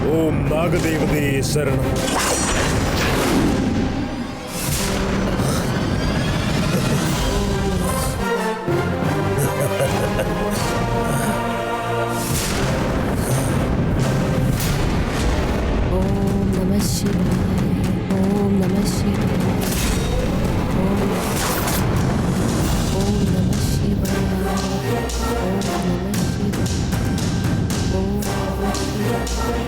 ഓം നാഗദേവതേ ശരണം. ഓം നമഃ ശിവായ. ഓം നമഃ ശിവായ. ഓം നമഃ ശിവായ. ഓം നമഃ ശിവായ. ഓം നമഃ ശിവായ.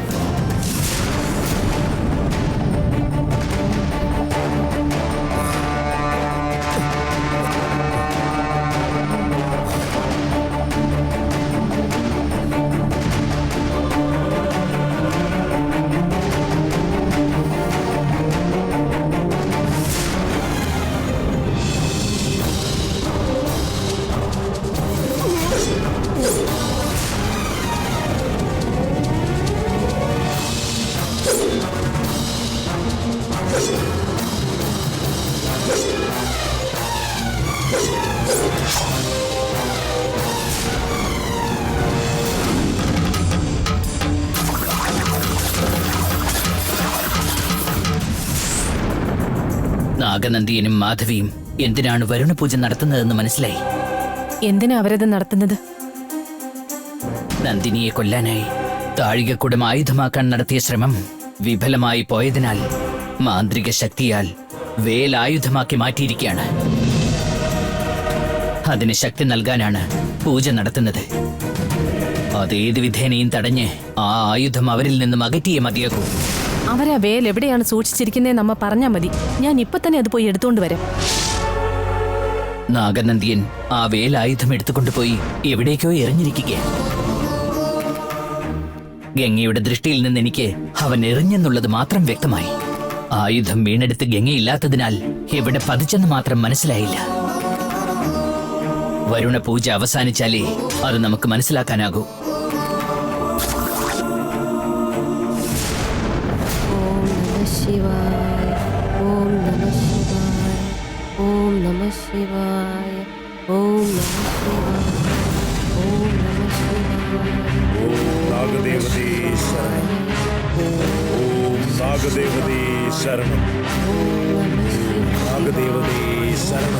നാഗനന്ദിയനും മാധവിയും എന്തിനാണ് വരുണപൂജ നടത്തുന്നതെന്ന് മനസ്സിലായി. എന്തിനാ അവരത് നടത്തുന്നത്? നന്ദിനിയെ കൊല്ലാനായി താഴികക്കുടം ആയുധമാക്കാൻ നടത്തിയ ശ്രമം വിഫലമായി പോയതിനാൽ മാന്ത്രിക ശക്തിയാൽ വേലായുധമാക്കി മാറ്റിയിരിക്കുകയാണ്. അതിന് ശക്തി നൽകാനാണ് പൂജ നടത്തുന്നത്. അതേത് വിധേനയും തടഞ്ഞ് ആ ആയുധം അവരിൽ നിന്നും അകറ്റിയേ മതിയാകൂ. അവരാ വേൽ എവിടെയാണ് സൂക്ഷിച്ചിരിക്കുന്നതെന്ന് നമ്മ പറഞ്ഞാൽ മതി. ഞാൻ ഇപ്പൊ തന്നെ അത് പോയി എടുത്തുകൊണ്ട് വരാം. നാഗനന്ദിയൻ ആ വേലായുധം എടുത്തുകൊണ്ടുപോയി എവിടേക്കോ എറിഞ്ഞിരിക്കുക. ഗംഗയുടെ ദൃഷ്ടിയിൽ നിന്ന് എനിക്ക് അവൻ എറിഞ്ഞെന്നുള്ളത് മാത്രം വ്യക്തമായി. ആയുധം വീണെടുത്ത് ഗംഗയില്ലാത്തതിനാൽ എവിടെ പതിച്ചെന്ന് മാത്രം മനസ്സിലായില്ല. വരുണ പൂജ അവസാനിച്ചാലേ അത് നമുക്ക് മനസ്സിലാക്കാനാകൂ. ശിവായ. ഓം നമഃ ശിവായ. ഓം നമഃ ശിവായ. ഓം നമഃ ശിവായ. ഓം നമഃ ശിവായ. ഓം നാഗദേവതേ ശരണം. ഓം നാഗദേവതേ ശരണം. നാഗദേവതേ ശരണം.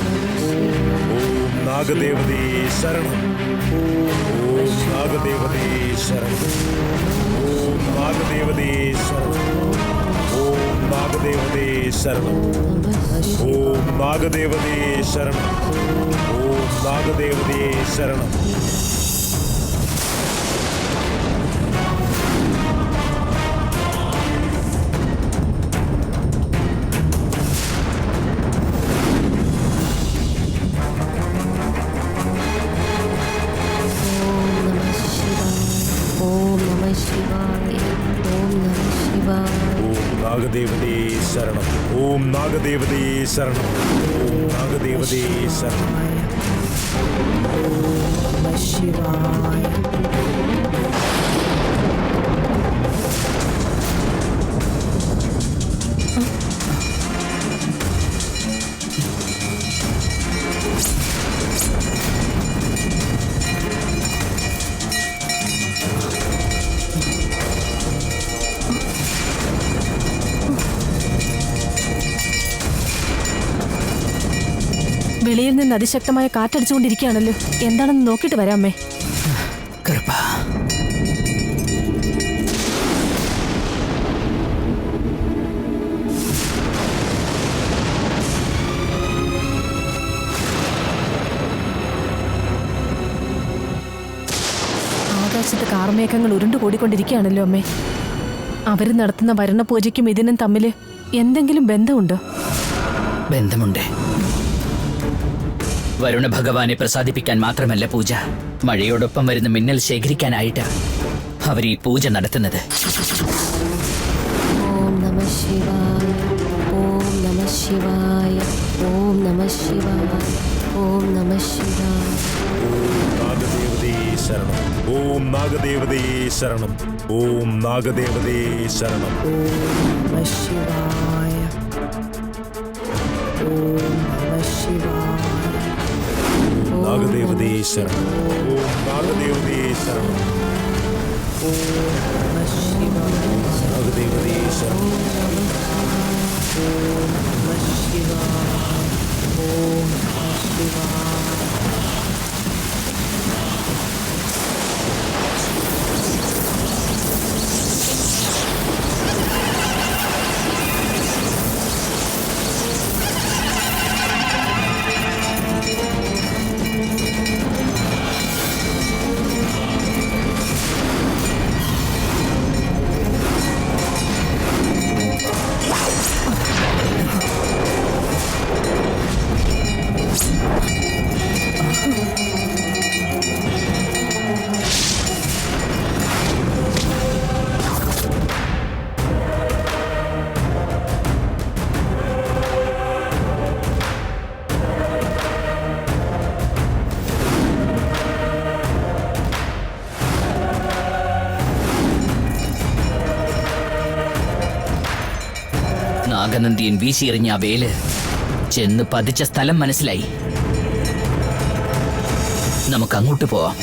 ഓം നാഗദേവതേ ശരണം. ഓം നാഗദേവതേ ശരണം. ഓം നാഗദേവതേ ശരണം. ഓം നാഗദേവതേ ശരണം. ഓം നാഗദേവതേ ശരണം. ഓം നാഗദേവതേ ശരണം. നാഗദേവതേ ശരണം. ഓം നാഗദേവതേ ശരണം. ഓം നാഗദേവതേ ശരണം. ശിവായ. വെളിയിൽ നിന്ന് അതിശക്തമായ കാറ്റടിച്ചുകൊണ്ടിരിക്കുകയാണല്ലോ. എന്താണെന്ന് നോക്കിയിട്ട് വരാമേ. കൃപ. ആകാശത്ത് കാർമേഘങ്ങൾ ഉരുണ്ടുകൂടിക്കൊണ്ടിരിക്കുകയാണല്ലോ അമ്മേ. അവര് നടത്തുന്ന വരുണപൂജയ്ക്കും ഇതിനും തമ്മില് എന്തെങ്കിലും ബന്ധമുണ്ടോ? ബന്ധമുണ്ട്. വരുണ ഭഗവാനെ പ്രസാദിപ്പിക്കാൻ മാത്രമല്ല പൂജ, മഴയോടൊപ്പം വരുന്ന മിന്നൽ ശേഖരിക്കാനായിട്ട് അവർ ഈ പൂജ നടത്തുന്നത്. ഓം നമഃ ശിവായ. ഓം നമഃ ശിവായ. ഓം നമഃ ശിവായ. ഓം നമഃ ശിവായ. നാഗദേവതേ ശരണം. ഓം നാഗദേവതേ ശരണം. ഓം നാഗദേവതേ ശരണം. നമഃ ശിവായ. ഓം നമഃ ശിവായ. നാഗദേവതേ ശരണം. ഓം നാഗദേവതേ ശരണം. ഓം നമഃ ശിവായ. നാഗനന്ദിയൻ വീശിയെറിഞ്ഞ ആ വേല് ചെന്ന് പതിച്ച സ്ഥലം മനസ്സിലായി. നമുക്ക് അങ്ങോട്ട് പോവാം.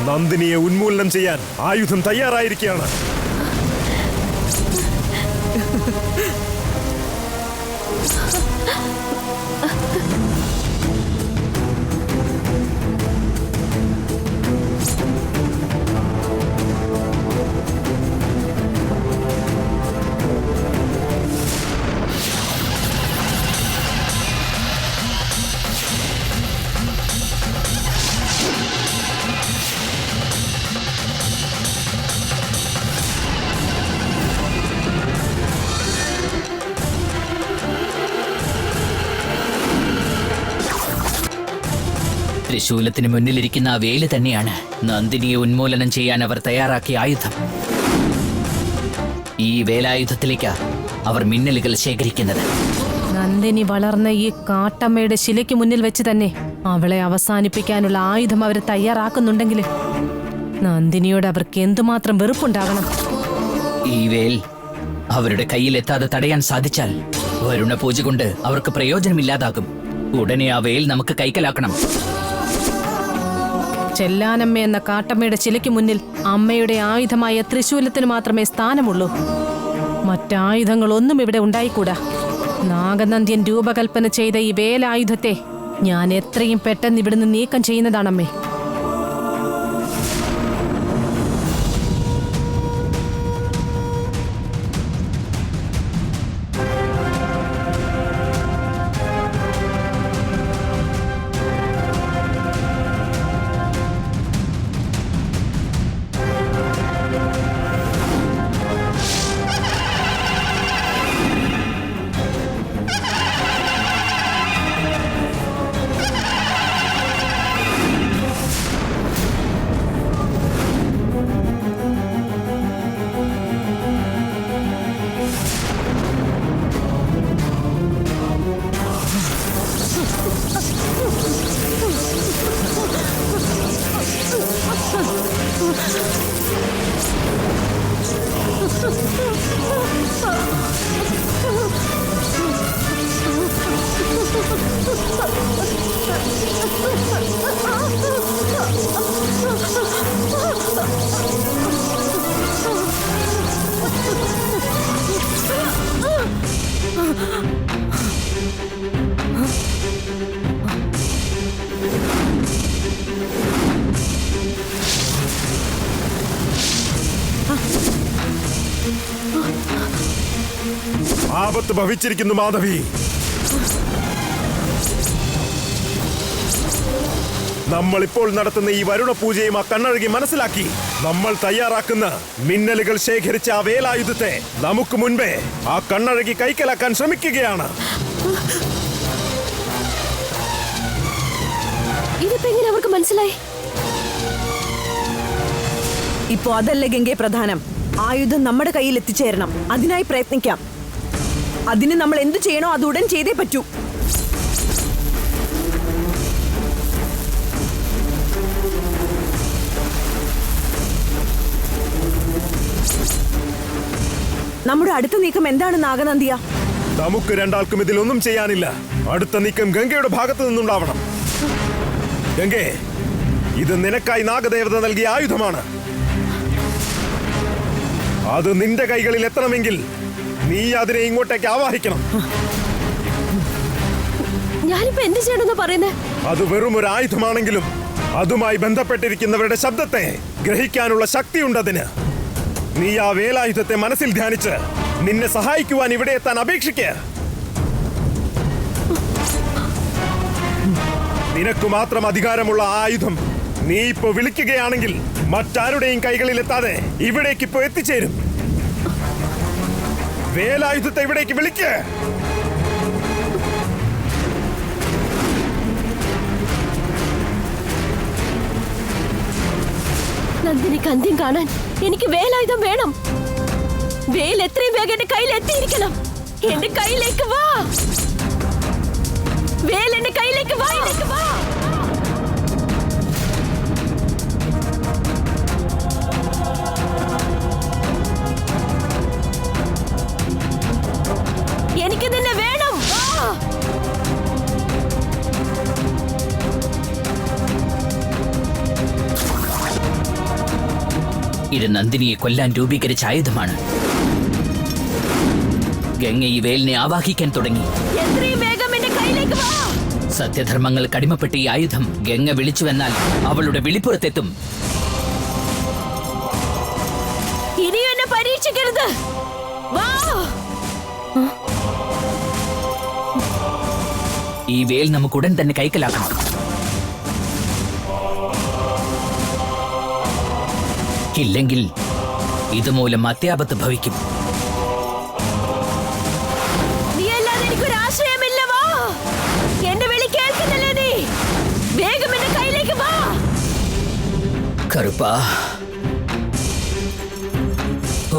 നന്ദിനിയെ ഉന്മൂലനം ചെയ്യാൻ ആയുധം തയ്യാറായിരിക്കുകയാണ്. ത്രിശൂലത്തിന് മുന്നിലിരിക്കുന്ന ആ വേല് തന്നെയാണ് നന്ദിനിയെ ഉന്മൂലനം ചെയ്യാൻ അവർ തയ്യാറാക്കിയ ആയുധം. ഈ വേലായുധത്തിലേക്ക് അവർ മിന്നലുകൾ ശേഖരിക്കുന്നത്. നന്ദിനി വളർന്ന ഈ കാട്ടമ്മയുടെ ശിലയ്ക്ക് മുന്നിൽ വെച്ച് തന്നെ അവളെ അവസാനിപ്പിക്കാനുള്ള ആയുധം അവർ തയ്യാറാക്കുന്നുണ്ടെങ്കിൽ നന്ദിനിയോട് അവർക്ക് എന്തുമാത്രം വെറുപ്പുണ്ടാകണം. ഈ വേൽ അവരുടെ കയ്യിലെത്താതെ തടയാൻ സാധിച്ചാൽ വരുണ പൂജ കൊണ്ട് അവർക്ക് പ്രയോജനമില്ലാതാകും. ഉടനെ ആ വേൽ നമുക്ക് കൈക്കലാക്കണം. ചെല്ലാനമ്മ എന്ന കാട്ടമ്മയുടെ ശിലയ്ക്ക് മുന്നിൽ അമ്മയുടെ ആയുധമായ ത്രിശൂലത്തിന് മാത്രമേ സ്ഥാനമുള്ളൂ. മറ്റായുധങ്ങളൊന്നും ഇവിടെ ഉണ്ടായിക്കൂടാ. നാഗനന്ദിയൻ രൂപകൽപ്പന ചെയ്ത ഈ വേലായുധത്തെ ഞാൻ എത്രയും പെട്ടെന്ന് ഇവിടുന്ന് നീക്കം ചെയ്യുന്നതാണമ്മേ. ആപത്ത് ഭവിച്ചിരിക്കുന്നു മാധവി. നമ്മളിപ്പോൾ നടത്തുന്ന ഈ വരുണ പൂജയും ആ കണ്ണഴകി മനസ്സിലാക്കി നമ്മൾ തയ്യാറാക്കുന്ന മിന്നലുകൾ ശേഖരിച്ച ആ വേലായുധത്തെ നമുക്ക് മുൻപേ ആ കണ്ണഴകി കൈക്കലാക്കാൻ ശ്രമിക്കുകയാണ്. ഇതിപ്പോ എങ്ങനെ അവർക്ക് മനസ്സിലായി? ഇപ്പോ അതല്ല ഗംഗെ പ്രധാനം. ആയുധം നമ്മുടെ കയ്യിൽ എത്തിച്ചേരണം. അതിനായി പ്രയത്നിക്കാം. അതിന് നമ്മൾ എന്തു ചെയ്യണോ അത് ഉടൻ ചെയ്തേ പറ്റൂ. നമ്മുടെ അടുത്ത നീക്കം എന്താണ് നാഗനന്ദിയ? നമുക്ക് രണ്ടാൾക്കും ഇതിലൊന്നും ചെയ്യാനില്ല. അടുത്ത നീക്കം ഗംഗയുടെ ഭാഗത്തു നിന്നുണ്ടാവണം. ഗംഗേ, ഇത് നിനക്കായി നാഗദേവത നൽകിയ ആയുധമാണ്. അത് നിന്റെ കൈകളിൽ എത്തണമെങ്കിൽ നീ അതിനെ ഇങ്ങോട്ടേക്ക് ആവാഹിക്കണം. ഞാനിപ്പോ എന്ത് ചെയ്യണമെന്ന് പറയുന്നേ? അത് വെറും ഒരു ആയുധമാണെങ്കിലും അതുമായി ബന്ധപ്പെട്ടിരിക്കുന്നവരുടെ ശബ്ദത്തെ ഗ്രഹിക്കാനുള്ള ശക്തിയുണ്ടതിന്. നീ ആ വേലായുധത്തെ മനസ്സിൽ ധ്യാനിച്ച് നിന്നെ സഹായിക്കുവാൻ ഇവിടെ എത്താൻ അപേക്ഷിക്കുക. നിനക്ക് മാത്രം അധികാരമുള്ള ആ ആയുധം നീ ഇപ്പോ വിളിക്കുകയാണെങ്കിൽ മറ്റാരുടെയും കൈകളിൽ എത്താതെ ഇവിടേക്ക് ഇപ്പോ എത്തിച്ചേരും. വേലായുധത്തെ ഇവിടേക്ക് വിളിക്ക്. നന്ദിനിക്ക് അന്ത്യം കാണാൻ എനിക്ക് വേലായുധം വേണം. വേൽ എത്രയും വേഗം എന്റെ കയ്യിൽ എത്തിയിരിക്കണം. എന്റെ കയ്യിലേക്ക് വാ വേൽ, എന്റെ കയ്യിലേക്ക് വാ. എനിക്ക് നിന്നെ വേണം. വാ. ഇത് നന്ദിനിയെ കൊല്ലാൻ രൂപീകരിച്ച ആയുധമാണ്. ഗംഗ ഈ വേലിനെ ആവാഹിക്കാൻ തുടങ്ങി. എത്രയും വേഗം എന്റെ കയ്യിലേക്ക് വാ. സത്യധർമ്മങ്ങൾക്ക് അടിമപ്പെട്ട ഈ ആയുധം ഗംഗ വിളിച്ചുവെന്നാൽ അവളുടെ വിളിപ്പുറത്തെത്തും. ഇനിയും എന്നെ പരീക്ഷിക്കരുത്. വാ. ഈ വേൽ നമുക്ക് ഉടൻ തന്നെ കൈക്കലാക്കണം. ഇല്ലെങ്കിൽ ഇതുമൂലം അത്യാപത്ത് ഭവിക്കും. നീ അല്ലാതെ എനിക്കൊരു ആശ്രയമില്ല. വാ. എന്റെ വിളി കേൾക്കുന്നില്ലേ നീ? വേഗം എന്റെ കയ്യിലേക്ക് വാ. കറുപ്പാ,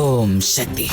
ഓം ശക്തി.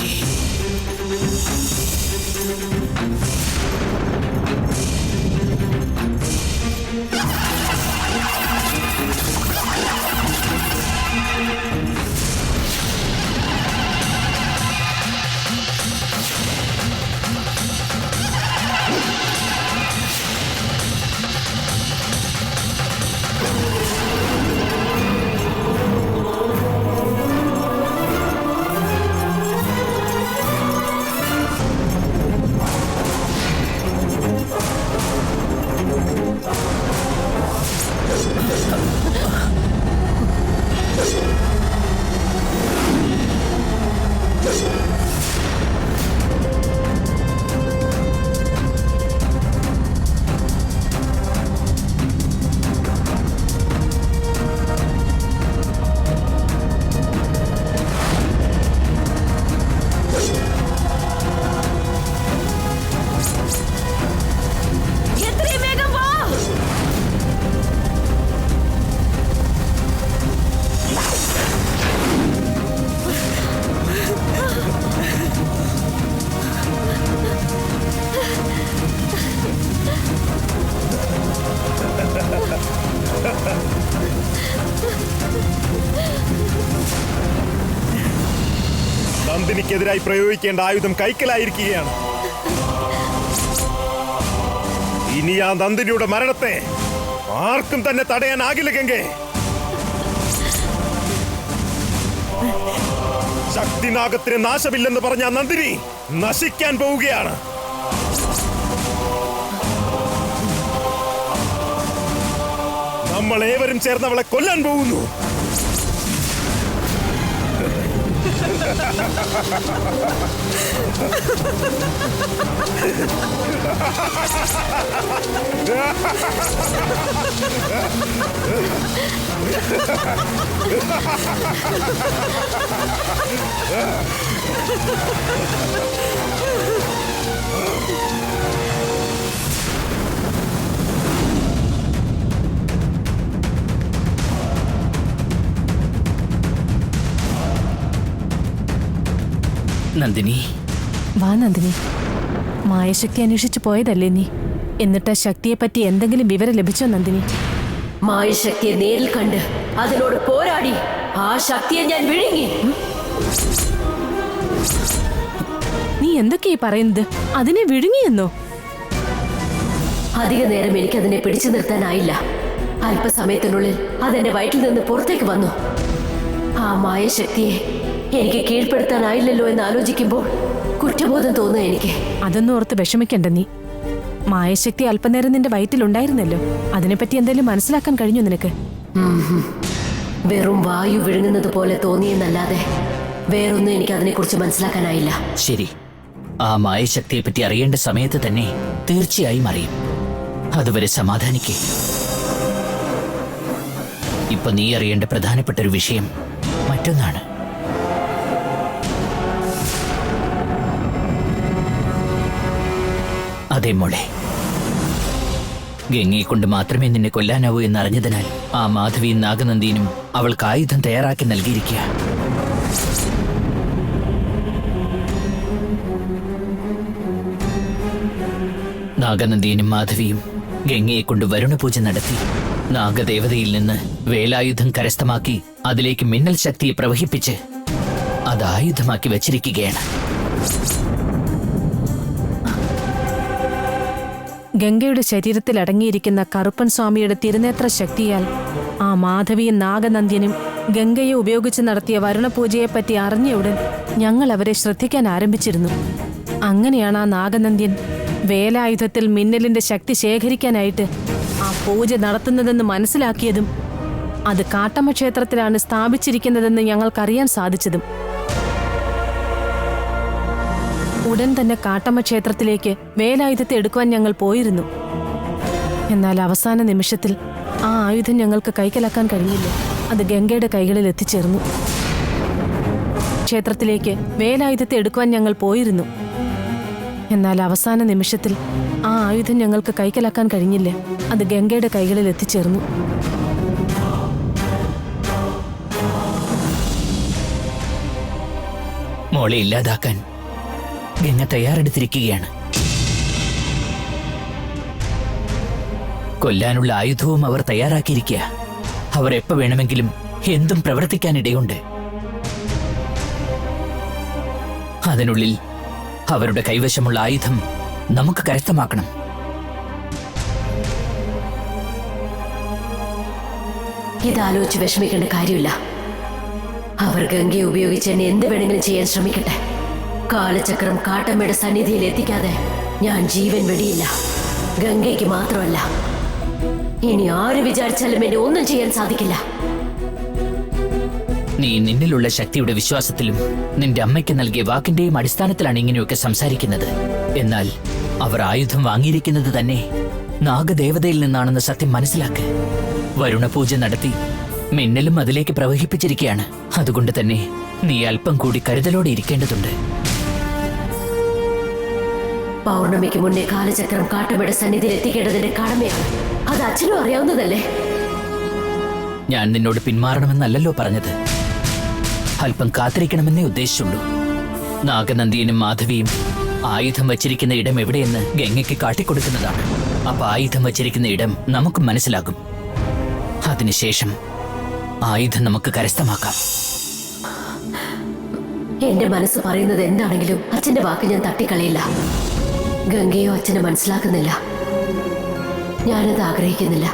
എത്രയും വേഗം വാ. നന്ദിനിക്കെതിരായി പ്രയോഗിക്കേണ്ട ആയുധം കൈക്കലായിരിക്കുകയാണ്. ഇനി ആ നന്ദിനിയുടെ മരണത്തെ ആർക്കും തന്നെ തടയാനാകില്ല ഗംഗേ. ശക്തിനാഗത്തിന് നാശമില്ലെന്ന് പറഞ്ഞ നന്ദിനി നശിക്കാൻ പോവുകയാണ്. നമ്മൾ ഏവരും ചേർന്ന് അവളെ കൊല്ലാൻ പോകുന്നു. നന്ദിനി, വാ നന്ദിനി. മായശക്തി അന്വേഷിച്ചു പോയതല്ലേ നീ? എന്നിട്ട് ആ ശക്തിയെപ്പറ്റി എന്തെങ്കിലും വിവരം ലഭിച്ചോ നന്ദിനി? മായശക്തിയെ നേരിൽ കണ്ട് അതിനോട് പോരാടി ആ ശക്തിയെ ഞാൻ വിഴുങ്ങി. നീ എന്തൊക്കെയാ പറയുന്നത്? അതിനെ വിഴുങ്ങിയെന്നോ? അധിക നേരം എനിക്ക് അതിനെ പിടിച്ചു നിർത്താനായില്ല. അല്പസമയത്തിനുള്ളിൽ അതെന്റെ വയറ്റിൽ നിന്ന് പുറത്തേക്ക് വന്നു. ആ മായശക്തിയെ എനിക്ക് കീഴ്പ്പെടുത്താനായില്ലല്ലോ എന്ന് ആലോചിക്കുമ്പോൾ കുറ്റബോധം തോന്നുക എനിക്ക്. അതൊന്നും ഓർത്ത് വിഷമിക്കണ്ട നീ. മായശക്തി അല്പനേരം നിന്റെ വയറ്റിലുണ്ടായിരുന്നല്ലോ. അതിനെപ്പറ്റി എന്തെങ്കിലും മനസ്സിലാക്കാൻ കഴിഞ്ഞു നിനക്ക്? വെറും വായു വിഴുങ്ങുന്നത് പോലെ തോന്നിയെന്നല്ലാതെ വേറൊന്നും എനിക്ക് അതിനെക്കുറിച്ച് മനസ്സിലാക്കാനായില്ല. ശരി, ആ മായശക്തിയെപ്പറ്റി അറിയേണ്ട സമയത്ത് തന്നെ തീർച്ചയായും അറിയും. അതുവരെ സമാധാനിക്കേ. ഇപ്പൊ നീ അറിയേണ്ട പ്രധാനപ്പെട്ട ഒരു വിഷയം അതെ മോളെ, ഗംഗയെ കൊണ്ട് മാത്രമേ നിന്നെ കൊല്ലാനാവൂ എന്നറിഞ്ഞതിനാൽ ആ മാധവിയും നാഗനന്ദിനും അവൾക്ക് ആയുധം തയ്യാറാക്കി നൽകിയിരിക്കുക. നാഗനന്ദിയനും മാധവിയും ഗംഗയെ കൊണ്ട് വരുണപൂജ നടത്തി നാഗദേവതയിൽ നിന്ന് വേലായുധം കരസ്ഥമാക്കി അതിലേക്ക് മിന്നൽ ശക്തിയെ പ്രവഹിപ്പിച്ച് അത് ആയുധമാക്കി വച്ചിരിക്കുകയാണ്. ഗംഗയുടെ ശരീരത്തിൽ അടങ്ങിയിരിക്കുന്ന കറുപ്പൻ സ്വാമിയുടെ തിരുനേത്ര ശക്തിയാൽ ആ മാധവിയും നാഗനന്ദ്യനും ഗംഗയെ ഉപയോഗിച്ച് നടത്തിയ വരുണപൂജയെപ്പറ്റി അറിഞ്ഞയുടൻ ഞങ്ങൾ അവരെ ശ്രദ്ധിക്കാൻ ആരംഭിച്ചിരുന്നു. അങ്ങനെയാണ് ആ നാഗനന്ദ്യൻ വേലായുധത്തിൽ മിന്നലിന്റെ ശക്തി ശേഖരിക്കാനായിട്ട് ആ പൂജ നടത്തുന്നതെന്ന് മനസ്സിലാക്കിയതും അത് കാട്ടമ്മ ക്ഷേത്രത്തിലാണ് സ്ഥാപിച്ചിരിക്കുന്നതെന്ന് ഞങ്ങൾക്കറിയാൻ സാധിച്ചതും. ഉടൻ തന്നെ കാട്ടമ്മ ക്ഷേത്രത്തിലേക്ക് വേലായുധത്തെ എടുക്കുവാൻ ഞങ്ങൾ പോയിരുന്നു. എന്നാൽ അവസാന നിമിഷത്തിൽ ആ ആയുധം ഞങ്ങൾക്ക് കൈക്കലാക്കാൻ കഴിഞ്ഞില്ല. അത് ഗംഗയുടെ കൈകളിൽ എത്തിച്ചേർന്നു. ക്ഷേത്രത്തിലേക്ക് വേലായുധത്തെ എടുക്കുവാൻ ഞങ്ങൾ പോയിരുന്നു. എന്നാൽ അവസാന നിമിഷത്തിൽ ആ ആയുധം ഞങ്ങൾക്ക് കൈക്കലാക്കാൻ കഴിഞ്ഞില്ല. അത് ഗംഗയുടെ കൈകളിൽ എത്തിച്ചേർന്നു. മോളെ ഇല്ലാതാക്കാൻ ഗംഗ തയ്യാറെടുത്തിരിക്കുകയാണ്. കൊല്ലാനുള്ള ആയുധവും അവർ തയ്യാറാക്കിയിരിക്കുക. അവർ എപ്പോ വേണമെങ്കിലും എന്തും പ്രവർത്തിക്കാനിടയുണ്ട്. അതിനുള്ളിൽ അവരുടെ കൈവശമുള്ള ആയുധം നമുക്ക് കരസ്ഥമാക്കണം. ഇതാലോചിച്ച് വിഷമിക്കേണ്ട കാര്യമില്ല. അവർ ഗംഗയെ ഉപയോഗിച്ച് എന്നെ എന്ത് വേണമെങ്കിലും ചെയ്യാൻ ശ്രമിക്കട്ടെ. കാലചക്രം കാട്ടമ്മയുടെ സന്നിധിയിൽ എത്തിക്കാതെ ഞാൻ ജീവൻ വെടിയില്ല. ഗംഗയ്ക്ക് മാത്രമല്ല, ഇനി ആര് വിചാരിച്ചാലും എന്നെ ഒന്നും ചെയ്യാൻ സാധിക്കില്ല. നീ നിന്നിലുള്ള ശക്തിയുടെ വിശ്വാസത്തിലും നിന്റെ അമ്മയ്ക്ക് നൽകിയ വാക്കിന്റെയും അടിസ്ഥാനത്തിലാണ് ഇങ്ങനെയൊക്കെ സംസാരിക്കുന്നത്. എന്നാൽ അവർ ആയുധം വാങ്ങിയിരിക്കുന്നത് തന്നെ നാഗദേവതയിൽ നിന്നാണെന്ന് സത്യം മനസ്സിലാക്ക്. വരുണപൂജ നടത്തി മിന്നലും അതിലേക്ക് പ്രവഹിപ്പിച്ചിരിക്കുകയാണ്. അതുകൊണ്ട് തന്നെ നീ അല്പം കൂടി കരുതലോടെ ഇരിക്കേണ്ടതുണ്ട്. പൗർണമിക്ക് മുന്നേ കാലചക്രം കാട്ടമ്മയുടെ സന്നിധിയിൽ എത്തിക്കേണ്ടതിന്റെ കടമയാണ്. അത് അച്ഛനും അറിയാവുന്നതല്ലേ? ഞാൻ നിന്നോട് പിന്മാറണമെന്നല്ലോ പറഞ്ഞത്. അല്പം കാത്തിരിക്കണമെന്നേ ഉദ്ദേശിച്ചുള്ളൂ. നാഗനന്ദിയനും മാധവിയും ആയുധം വച്ചിരിക്കുന്ന ഇടം എവിടെയെന്ന് ഗംഗയ്ക്ക് കാട്ടിക്കൊടുക്കുന്നതാണ്. അപ്പൊ ആയുധം വച്ചിരിക്കുന്ന ഇടം നമുക്ക് മനസ്സിലാകും. അതിനുശേഷം ആയുധം നമുക്ക് കരസ്ഥമാക്കാം. എന്റെ മനസ്സ് പറയുന്നത് എന്താണെങ്കിലും അച്ഛന്റെ വാക്ക് ഞാൻ തട്ടിക്കളയില്ല. ഗംഗയോ അച്ഛനെ മനസ്സിലാക്കുന്നില്ല. ഞാനത് ആഗ്രഹിക്കുന്നില്ല.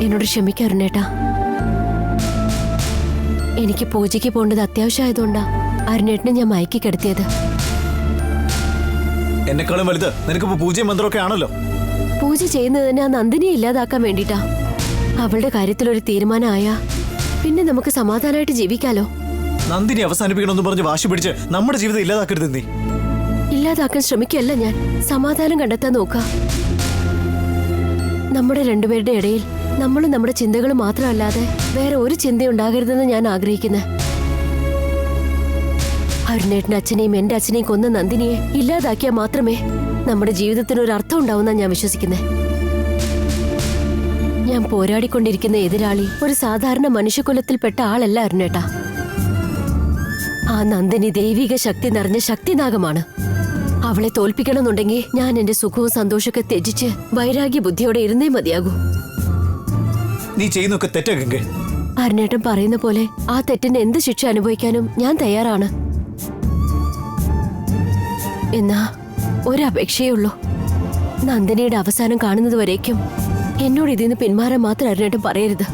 എന്നോട് ക്ഷമിക്കാറുണ്ടേട്ടാ. എനിക്ക് പൂജയ്ക്ക് പോകേണ്ടത് അത്യാവശ്യമായതുകൊണ്ടാ അരുണേട്ടനെ ഞാൻ മയക്കി കിടത്തിയത്. എന്നെക്കാളും വലുത് നിനക്കിപ്പോ പൂജയും മന്ത്രമൊക്കെ ആണല്ലോ. പൂജ ചെയ്യുന്നതിന് ആ നന്ദിനിയെ ഇല്ലാതാക്കാൻ വേണ്ടിട്ടാ. അവളുടെ കാര്യത്തിലൊരു തീരുമാനമായാ പിന്നെ നമുക്ക് സമാധാനമായിട്ട് ജീവിക്കാലോ. നന്ദിനി അവസാനിപ്പിക്കണമെന്ന് പറഞ്ഞ് വാശി പിടിച്ച് നമ്മുടെ ജീവിതം ഇല്ലാതാക്കരുത്. നീ ഇല്ലാതാക്കാൻ ശ്രമിക്കല്ല, ഞാൻ സമാധാനം കണ്ടെത്താൻ നോക്കാം. നമ്മുടെ രണ്ടുപേരുടെ ഇടയിൽ നമ്മളും നമ്മുടെ ചിന്തകൾ മാത്രമല്ലാതെ വേറെ ഒരു ചിന്തയുണ്ടാകരുതെന്ന് ഞാൻ ആഗ്രഹിക്കുന്നത്. അരുണേട്ടന്റെ അച്ഛനെയും എന്റെ അച്ഛനെയും കൊന്ന നന്ദിനിയെ ഇല്ലാതാക്കിയാൽ മാത്രമേ നമ്മുടെ ജീവിതത്തിന് ഒരു അർത്ഥം ഉണ്ടാവുന്ന ഞാൻ വിശ്വസിക്കുന്നത്. ഞാൻ ഞാൻ പോരാടിക്കൊണ്ടിരിക്കുന്ന എതിരാളി ഒരു സാധാരണ മനുഷ്യകുലത്തിൽപ്പെട്ട ആളല്ല അരുണേട്ടാ. ആ നന്ദിനി ദൈവിക ശക്തി നിറഞ്ഞ ശക്തിനാഗമാണ്. അവളെ തോൽപ്പിക്കണമെന്നുണ്ടെങ്കിൽ ഞാൻ എന്റെ സുഖവും സന്തോഷമൊക്കെ ത്യജിച്ച് വൈരാഗ്യ ബുദ്ധിയോടെ ഇരുന്നേ മതിയാകൂ. നീ ചെയ്യുന്നൊക്കെ തെറ്റാ ഗംഗേ. അരുണേട്ടൻ പറയുന്ന പോലെ ആ തെറ്റിന് എന്ത് ശിക്ഷ അനുഭവിക്കാനും ഞാൻ തയ്യാറാണ്. എന്നാ ഒരപേക്ഷയേ ഉള്ളൂ. നന്ദിനിയുടെ അവസാനം കാണുന്നത് വരേക്കും എന്നോട് ഇതിന്ന് പിന്മാറാൻ മാത്രം അരുണേട്ടൻ പറയരുത്.